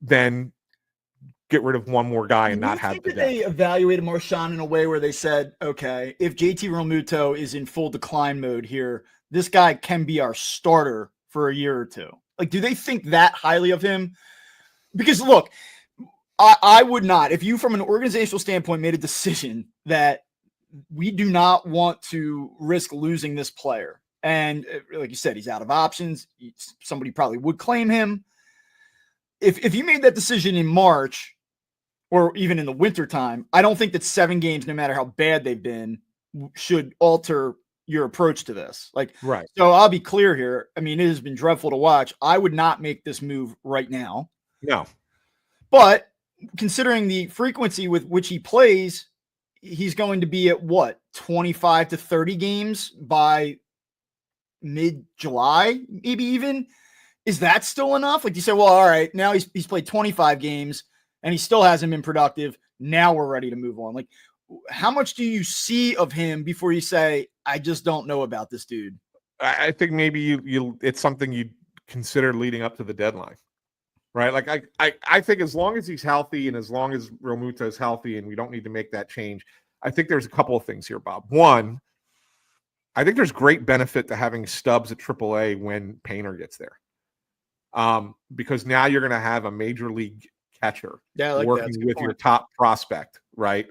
than get rid of one more guy and not have the depth. They evaluated Marchand in a way where they said, okay, if JT Realmuto is in full decline mode here, this guy can be our starter for a year or two. Like, do they think that highly of him? Because look, I would not. If you, from an organizational standpoint, made a decision that we do not want to risk losing this player, and like you said, he's out of options, somebody probably would claim him. If you made that decision in March or even in the wintertime, I don't think that 7 games, no matter how bad they've been, should alter your approach to this. Like, right. So I'll be clear here. I mean, it has been dreadful to watch. I would not make this move right now. No. But considering the frequency with which he plays, he's going to be at what, 25 to 30 games by mid-July, maybe even. Is that still enough? Like, you say, well, all right, now he's played 25 games and he still hasn't been productive. Now we're ready to move on. Like, how much do you see of him before you say, I just don't know about this dude? I think maybe you it's something you'd consider leading up to the deadline, right? Like, I think as long as he's healthy and as long as Realmuto is healthy and we don't need to make that change, I think there's a couple of things here, Bob. One, I think there's great benefit to having Stubbs at AAA when Painter gets there. Because now you're going to have a major league catcher working with your top prospect, right?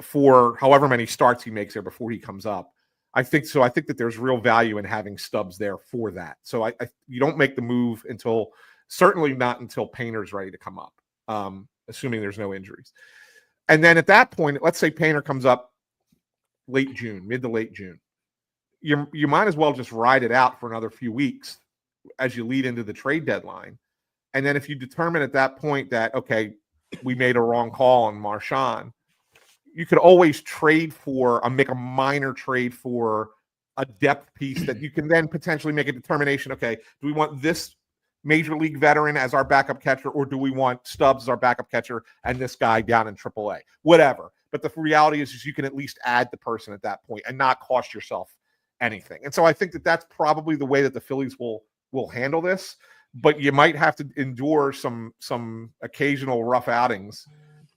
For however many starts he makes there before he comes up. I think that there's real value in having Stubbs there for that. So you don't make the move certainly not until Painter's ready to come up, assuming there's no injuries. And then at that point, let's say Painter comes up mid to late June. You might as well just ride it out for another few weeks as you lead into the trade deadline. And then if you determine at that point that, okay, we made a wrong call on Marchand, you could always make a minor trade for a depth piece that you can then potentially make a determination. Okay, do we want this major league veteran as our backup catcher, or do we want Stubbs as our backup catcher and this guy down in AAA? Whatever. But the reality is you can at least add the person at that point and not cost yourself anything. And so I think that that's probably the way that the Phillies will handle this, but you might have to endure some occasional rough outings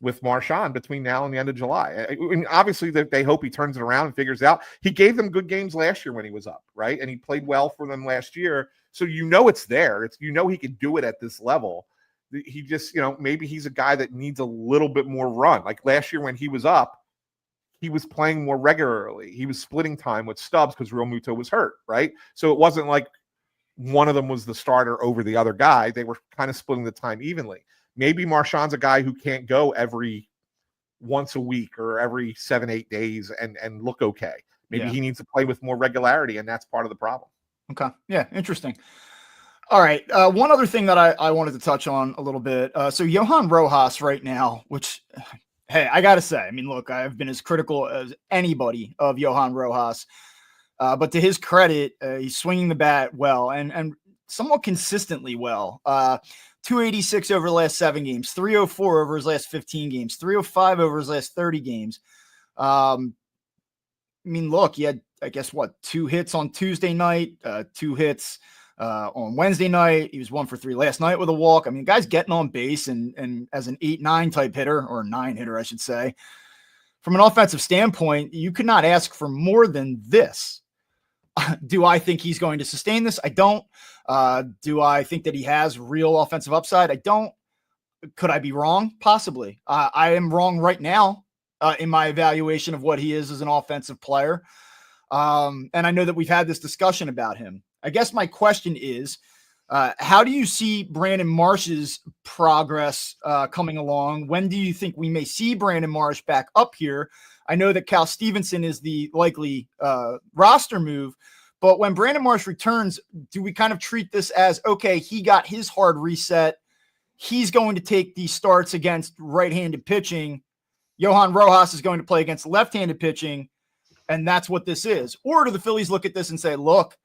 with Marchand between now and the end of July. I mean, obviously they hope he turns it around and figures it out. He gave them good games last year when he was up, right? And he played well for them last year. So it's there. He can do it at this level. He just, maybe he's a guy that needs a little bit more run. Like last year when he was up, he was playing more regularly. He was splitting time with Stubbs because Realmuto was hurt, right? So it wasn't like one of them was the starter over the other guy. They were kind of splitting the time evenly. Maybe Marchand's a guy who can't go every once a week or every 7-8 days and look okay. Maybe he needs to play with more regularity, and that's part of the problem. Okay. Yeah, interesting. All right. One other thing that I wanted to touch on a little bit. So Johan Rojas right now, which, hey, I got to say, I mean, look, I've been as critical as anybody of Johan Rojas. But to his credit, he's swinging the bat well and somewhat consistently well. 286 over the last 7 games, 304 over his last 15 games, 305 over his last 30 games. I mean, look, he had, I guess, 2 hits on Tuesday night, 2 hits on Wednesday night. He was 1 for 3 last night with a walk. I mean, the guy's getting on base and as an 8-9 type hitter, or 9 hitter, I should say. From an offensive standpoint, you could not ask for more than this. Do I think he's going to sustain this? I don't. Do I think that he has real offensive upside? I don't. Could I be wrong? Possibly. I am wrong right now in my evaluation of what he is as an offensive player. And I know that we've had this discussion about him. I guess my question is, how do you see Brandon Marsh's progress coming along? When do you think we may see Brandon Marsh back up here? I know that Cal Stevenson is the likely roster move, but when Brandon Marsh returns, do we kind of treat this as, okay, he got his hard reset. He's going to take these starts against right-handed pitching. Johan Rojas is going to play against left-handed pitching. And that's what this is. Or do the Phillies look at this and say, look,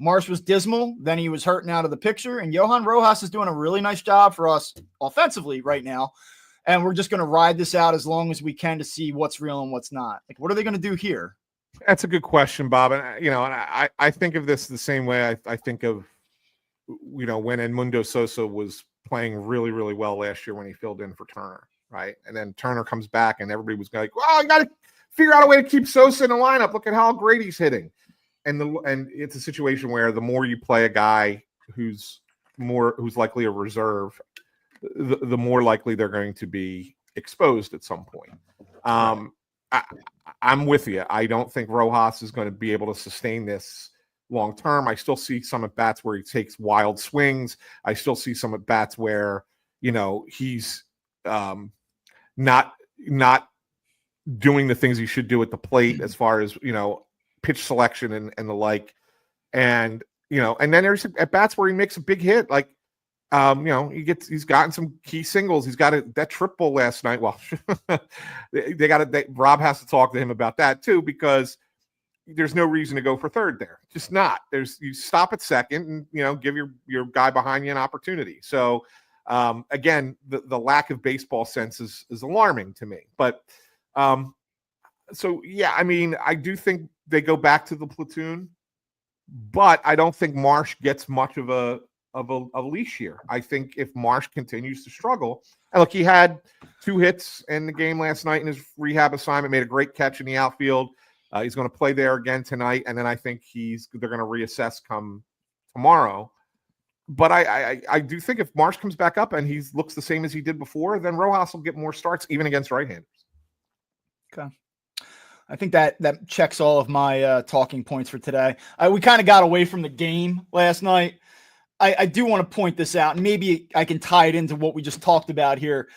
Marsh was dismal, then he was hurting out of the picture, and Johan Rojas is doing a really nice job for us offensively right now, and we're just going to ride this out as long as we can to see what's real and what's not. Like, what are they going to do here? That's a good question, Bob. And, you know, and I think of this the same way I think of, you know, when Edmundo Sosa was playing really, really well last year when he filled in for Turner, right? And then Turner comes back and everybody was like, well, you got to figure out a way to keep Sosa in the lineup. Look at how great he's hitting. And it's a situation where the more you play a guy who's likely a reserve, the more likely they're going to be exposed at some point. I'm with you. I don't think Rojas is going to be able to sustain this long term. I still see some at bats where he takes wild swings. I still see some at bats where, you know, he's not doing the things he should do at the plate as far as, you know, pitch selection and the like. And, you know, and then there's at bats where he makes a big hit. Like, you know, he's gotten some key singles. He's got that triple last night. Well, Rob has to talk to him about that too, because there's no reason to go for third there. Just not. You stop at second and, you know, give your guy behind you an opportunity. So again, the lack of baseball sense is alarming to me. But so yeah, I mean, I do think they go back to the platoon, but I don't think Marsh gets much of a leash here. I think if Marsh continues to struggle, and look, he had 2 hits in the game last night in his rehab assignment, made a great catch in the outfield. He's going to play there again tonight, and then I think they're going to reassess come tomorrow. But I do think if Marsh comes back up and he looks the same as he did before, then Rojas will get more starts even against right-handers. Okay. I think that checks all of my talking points for today. We kind of got away from the game last night. I do want to point this out, and maybe I can tie it into what we just talked about here.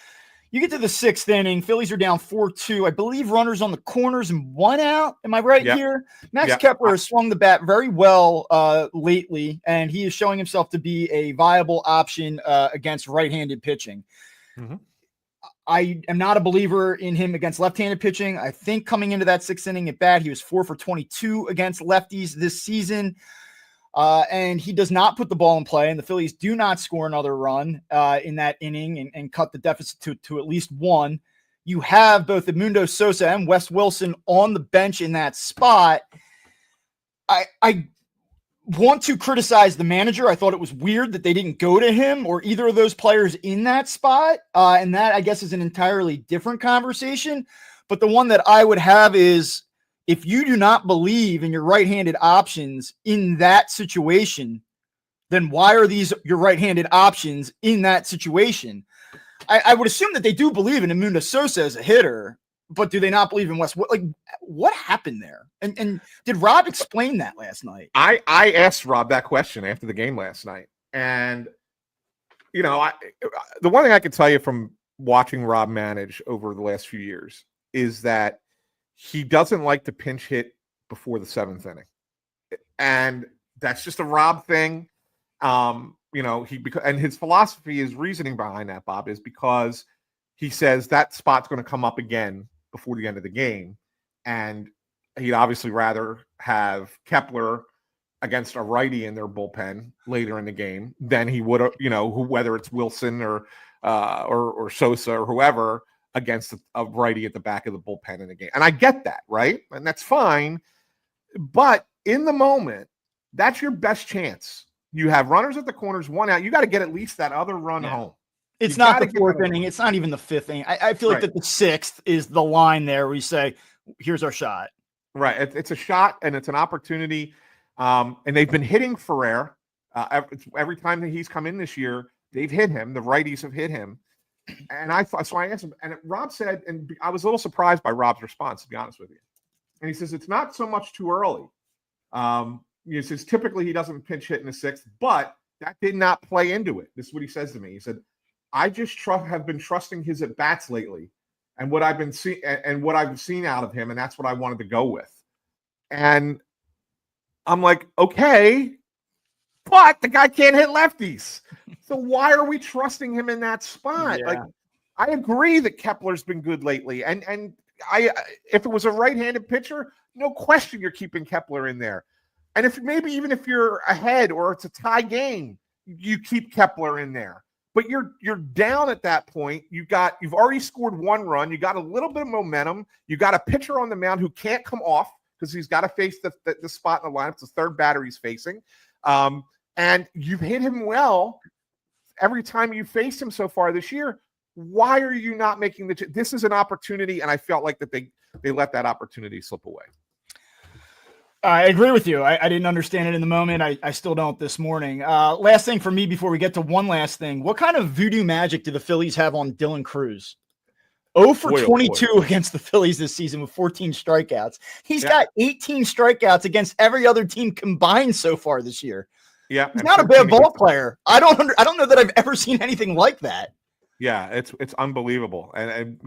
You get to the 6th inning, Phillies are down 4-2. I believe runners on the corners and 1 out. Am I right here? Max Kepler has swung the bat very well lately, and he is showing himself to be a viable option against right-handed pitching. Mm-hmm. I am not a believer in him against left-handed pitching. I think coming into that 6th inning at bat, he was 4 for 22 against lefties this season. And he does not put the ball in play, and the Phillies do not score another run in that inning and cut the deficit to at least 1. You have both Edmundo Sosa and Wes Wilson on the bench in that spot. I want to criticize the manager. I thought it was weird that they didn't go to him or either of those players in that spot. And that, I guess, is an entirely different conversation. But the one that I would have is, if you do not believe in your right-handed options in that situation, then why are these your right-handed options in that situation? I would assume that they do believe in Edmundo Sosa as a hitter, but do they not believe in Wes? Like, what happened there? And did Rob explain that last night? I asked Rob that question after the game last night. And, you know, the one thing I can tell you from watching Rob manage over the last few years is that he doesn't like to pinch hit before the 7th inning. And that's just a Rob thing. You know, and his philosophy, his reasoning behind that, Bob, is because he says that spot's going to come up again before the end of the game. And he'd obviously rather have Kepler against a righty in their bullpen later in the game than he would, you know, whether it's Wilson or Sosa or whoever, against a righty at the back of the bullpen in the game. And I get that, right? And that's fine. But in the moment, that's your best chance. You have runners at the corners, 1 out. You got to get at least that other run home. It's not the 4th inning. It's not even the 5th inning. I feel like that the 6th is the line there where you say, here's our shot. Right. It's a shot and it's an opportunity. And they've been hitting Ferrer. Every time that he's come in this year, they've hit him. The righties have hit him. And I asked him, and Rob said, and I was a little surprised by Rob's response, to be honest with you. And he says, it's not so much too early. He says, typically he doesn't pinch hit in the 6th, but that did not play into it. This is what he says to me. He said, I just have been trusting his at bats lately and what I've been seeing and what I've seen out of him. And that's what I wanted to go with. And I'm like, okay, but the guy can't hit lefties. So why are we trusting him in that spot? Yeah. Like, I agree that Kepler's been good lately. And if it was a right-handed pitcher, no question you're keeping Kepler in there. And if maybe even if you're ahead or it's a tie game, you keep Kepler in there. But you're down at that point. You've already scored 1 run. You got a little bit of momentum. You got a pitcher on the mound who can't come off because he's got to face the spot in the lineup. It's the third batter he's facing. And you've hit him well every time you faced him so far this year. Why are you not making this is an opportunity, and I felt like that they let that opportunity slip away. I agree with you. I didn't understand it in the moment. I still don't this morning. Last thing for me before we get to one last thing. What kind of voodoo magic do the Phillies have on Dylan Cruz? 0 for 22 against the Phillies this season with 14 strikeouts. He's got 18 strikeouts against every other team combined so far this year. Yeah. He's not a bad ball player. I don't know that I've ever seen anything like that. Yeah, it's unbelievable. And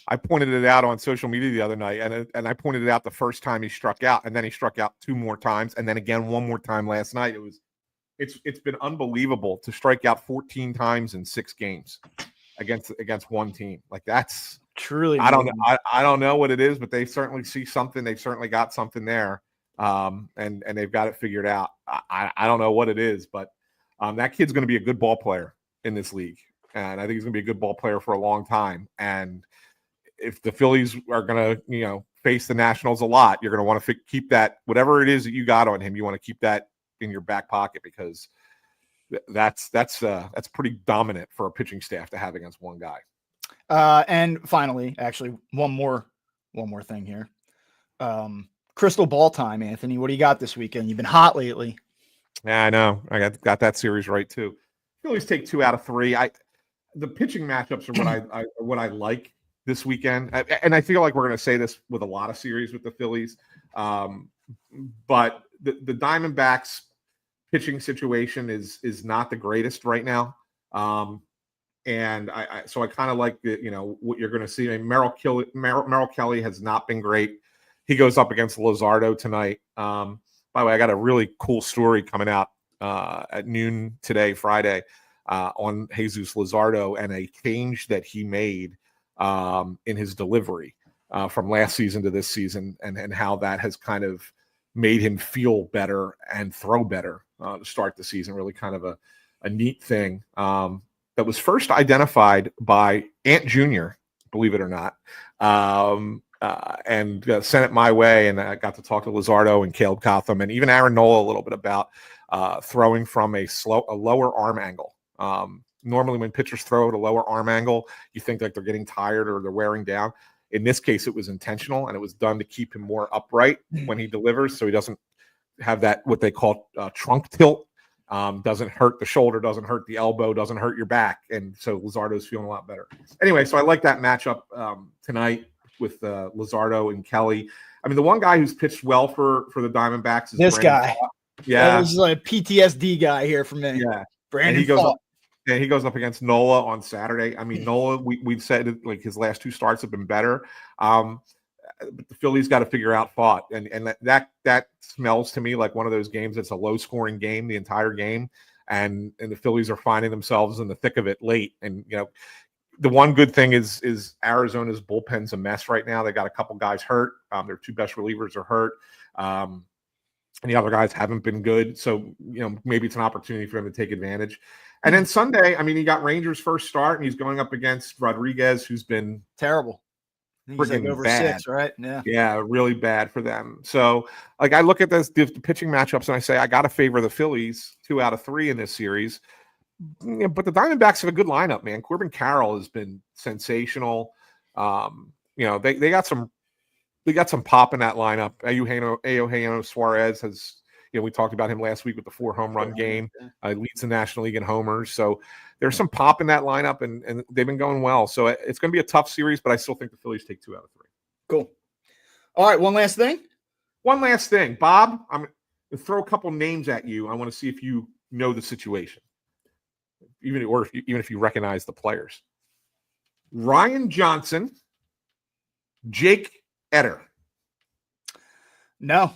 I pointed it out on social media the other night, and I pointed it out the first time he struck out, and then he struck out 2 more times, and then again 1 more time last night. It's been unbelievable to strike out 14 times in 6 games against one team. Like, that's truly. I don't know what it is, but they certainly see something. They've certainly got something there, and they've got it figured out. I don't know what it is, but that kid's going to be a good ball player in this league, and I think he's going to be a good ball player for a long time. And if the Phillies are going to, face the Nationals a lot, you're going to want to keep that, whatever it is that you got on him, you want to keep that in your back pocket, because that's pretty dominant for a pitching staff to have against one guy. And finally, actually, one more thing here. Crystal ball time, Anthony. What do you got this weekend? You've been hot lately. Yeah, I know. I got that series right too. Phillies take 2 out of 3. The pitching matchups are what I like this weekend, and I feel like we're going to say this with a lot of series with the Phillies, but the Diamondbacks pitching situation is not the greatest right now, and so I kind of like what you're going to see. I mean, Merrill Kelly has not been great. He goes up against Luzardo tonight. By the way, I got a really cool story coming out at noon today, Friday, on Jesus Luzardo and a change that he made in his delivery from last season to this season, and how that has kind of made him feel better and throw better to start the season. Really kind of a neat thing that was first identified by Ant Jr., believe it or not, and sent it my way, and I got to talk to Luzardo and Caleb Cotham and even Aaron Nola a little bit about throwing from a lower arm angle. Normally when pitchers throw at a lower arm angle, you think like they're getting tired or they're wearing down. In this case, it was intentional, and it was done to keep him more upright when he delivers, so he doesn't have that, what they call trunk tilt. Doesn't hurt the shoulder, doesn't hurt the elbow, doesn't hurt your back. And so Luzardo's feeling a lot better. Anyway, so I like that matchup tonight with Luzardo and Kelly. I mean, the one guy who's pitched well for the Diamondbacks is this Brandon guy. Pfaadt. Yeah. This is like a PTSD guy here for me. Yeah. Brandon And he goes up against Nola on Saturday. I mean, Nola, we've said like his last 2 starts have been better. But the Phillies got to figure out Pfaadt, and that smells to me like one of those games that's a low scoring game the entire game, and the Phillies are finding themselves in the thick of it late. And the one good thing is Arizona's bullpen's a mess right now. They got a couple guys hurt. Their 2 best relievers are hurt. And the other guys haven't been good. So, maybe it's an opportunity for them to take advantage. And then Sunday, I mean, he got Rangers' first start, and he's going up against Rodriguez, who's been terrible. He's like over bad. 6, right? Yeah, really bad for them. So, like, I look at the pitching matchups, and I say, I got to favor the Phillies 2 out of 3 in this series. Yeah, but the Diamondbacks have a good lineup, man. Corbin Carroll has been sensational. They got some pop in that lineup. Eugenio Suarez has, we talked about him last week with the 4 home run game. Leads the National League in homers. So there's some pop in that lineup, and they've been going well. So it's going to be a tough series, but I still think the Phillies take 2 out of 3. Cool. All right, one last thing. Bob, I'm going to throw a couple names at you. I want to see if you know the situation, even if you recognize the players. Ryan Johnson, Jake Eder. No.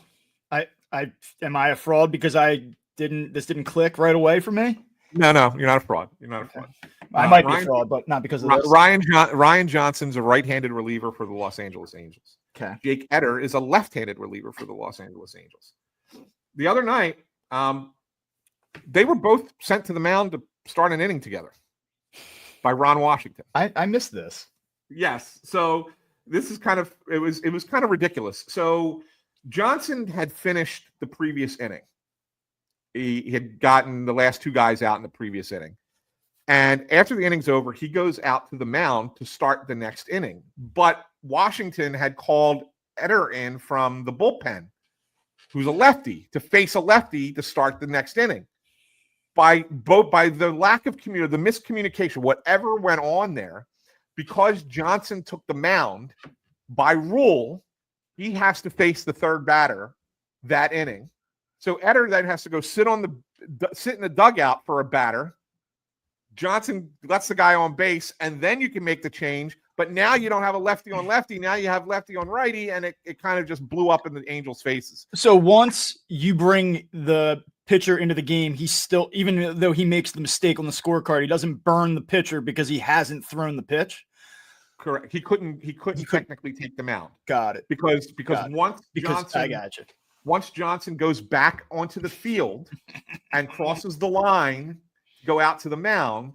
Am I a fraud because this didn't click right away for me? No, you're not a fraud. I might be fraud, but not because of this. Ryan Johnson's a right-handed reliever for the Los Angeles Angels. Okay. Jake Eder is a left-handed reliever for the Los Angeles Angels. The other night, they were both sent to the mound to start an inning together by Ron Washington. I missed this. Yes. So this is kind of it was kind of ridiculous. So Johnson had finished the previous inning. He had gotten the last two guys out in the previous inning. And after the inning's over, he goes out to the mound to start the next inning. But Washington had called Eder in from the bullpen, who's a lefty, to face a lefty to start the next inning. By the lack of the miscommunication, whatever went on there, because Johnson took the mound, by rule, he has to face the third batter that inning. So Eder then has to go sit in the dugout for a batter. Johnson lets the guy on base, and then you can make the change. But now you don't have a lefty on lefty. Now you have lefty on righty, and it kind of just blew up in the Angels' faces. So once you bring the pitcher into the game, he's still, even though he makes the mistake on the scorecard, he doesn't burn the pitcher because he hasn't thrown the pitch. Correct. He couldn't technically take them out. Got it. Because Johnson, I got you. Once Johnson goes back onto the field and crosses the line, go out to the mound,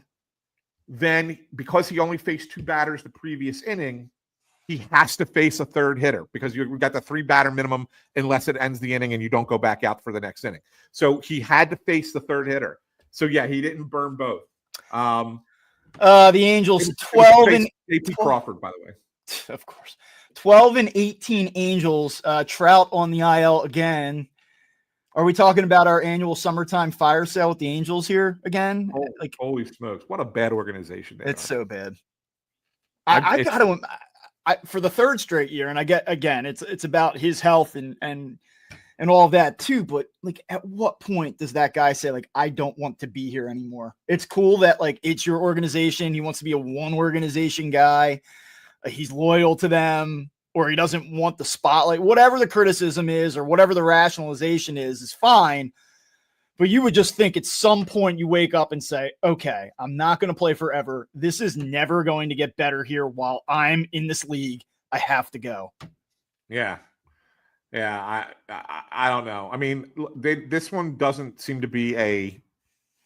then because he only faced two batters the previous inning, he has to face a third hitter because you've got the 3-batter minimum unless it ends the inning and you don't go back out for the next inning. So he had to face the third hitter. So yeah, he didn't burn both. The Angels 12 and AP Crawford, by the way. Of course. 12 and 18 Angels. Trout on the IL again. Are we talking about our annual summertime fire sale with the Angels here again? Holy smokes! What a bad organization! It's so bad. I got to. For the third straight year, and I get again, it's about his health and all of that too. But like, at what point does that guy say like, I don't want to be here anymore? It's cool that like it's your organization. He wants to be a one organization guy. He's loyal to them, or he doesn't want the spotlight. Whatever the criticism is, or whatever the rationalization is fine. But you would just think at some point you wake up and say, okay, I'm not going to play forever. This is never going to get better here while I'm in this league. I have to go. Yeah. Yeah. I don't know. I mean, this one doesn't seem to be a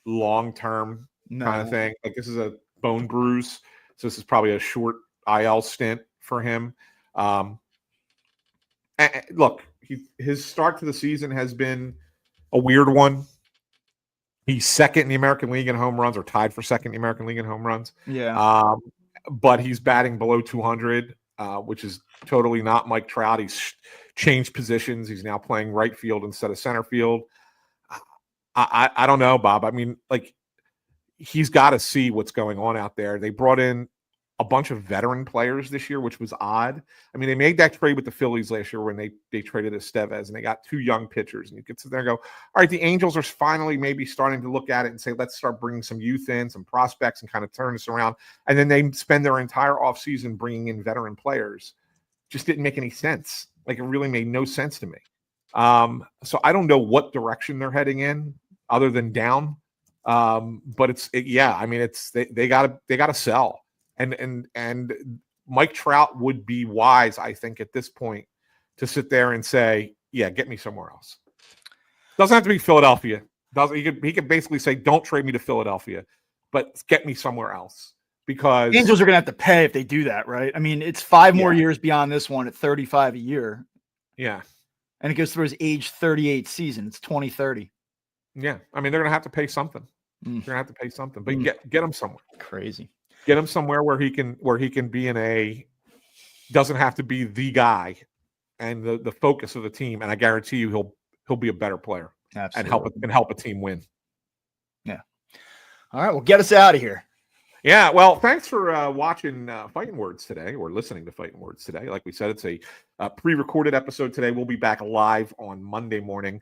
long-term kind of thing. Like, this is a bone bruise. So this is probably a short IL stint for him. And look, his start to the season has been a weird one. He's second in the American League in home runs, or tied for second in the American League in home runs. Yeah. But he's batting below 200, which is totally not Mike Trout. He's changed positions. He's now playing right field instead of center field. I don't know, Bob. I mean, like, he's got to see what's going on out there. They brought in a bunch of veteran players this year, which was odd. I mean, they made that trade with the Phillies last year when they traded Estevez, and they got two young pitchers. And you could sit there and go, all right, the Angels are finally maybe starting to look at it and say, let's start bringing some youth in, some prospects, and kind of turn this around. And then they spend their entire offseason bringing in veteran players. Just didn't make any sense. Like, it really made no sense to me. So I don't know what direction they're heading in other than down. But I mean, they gotta sell. And Mike Trout would be wise, I think, at this point to sit there and say, yeah, get me somewhere else. Doesn't have to be Philadelphia. He could basically say, don't trade me to Philadelphia, but get me somewhere else. Because the Angels are going to have to pay if they do that, right? I mean, it's 5 more years beyond this one at 35 a year. Yeah. And it goes through his age 38 season. It's 2030. Yeah. I mean, they're going to have to pay something. They're going to have to pay something. But get him somewhere. Crazy. Get him somewhere where he can be doesn't have to be the guy and the focus of the team. And I guarantee you he'll be a better player. Absolutely. and help a team win. Yeah. All right. Well, get us out of here. Yeah. Well, thanks for watching Phightin Words today, or listening to Phightin Words today. Like we said, it's a pre-recorded episode today. We'll be back live on Monday morning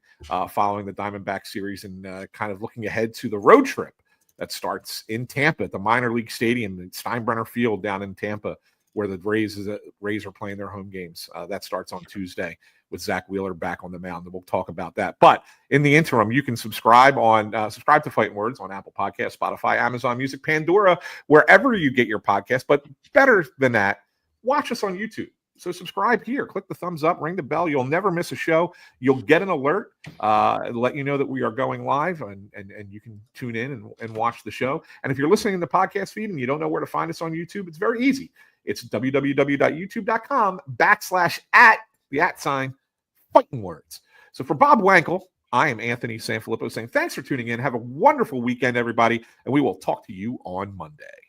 following the Diamondback series and kind of looking ahead to the road trip that starts in Tampa at the minor league stadium in Steinbrenner Field down in Tampa, where the Rays are playing their home games. That starts on Tuesday. with Zach Wheeler back on the mound, and we'll talk about that. But in the interim, you can subscribe to Phightin Words on Apple Podcasts, Spotify, Amazon Music, Pandora, wherever you get your podcast. But better than that, watch us on YouTube. So subscribe here, click the thumbs up, ring the bell. You'll never miss a show. You'll get an alert, let you know that we are going live, and you can tune in and watch the show. And if you're listening in the podcast feed and you don't know where to find us on YouTube, it's very easy. It's www.youtube.com/@Phightin Words. So for Bob Wankel, I am Anthony SanFilippo saying thanks for tuning in. Have a wonderful weekend, everybody, and we will talk to you on Monday.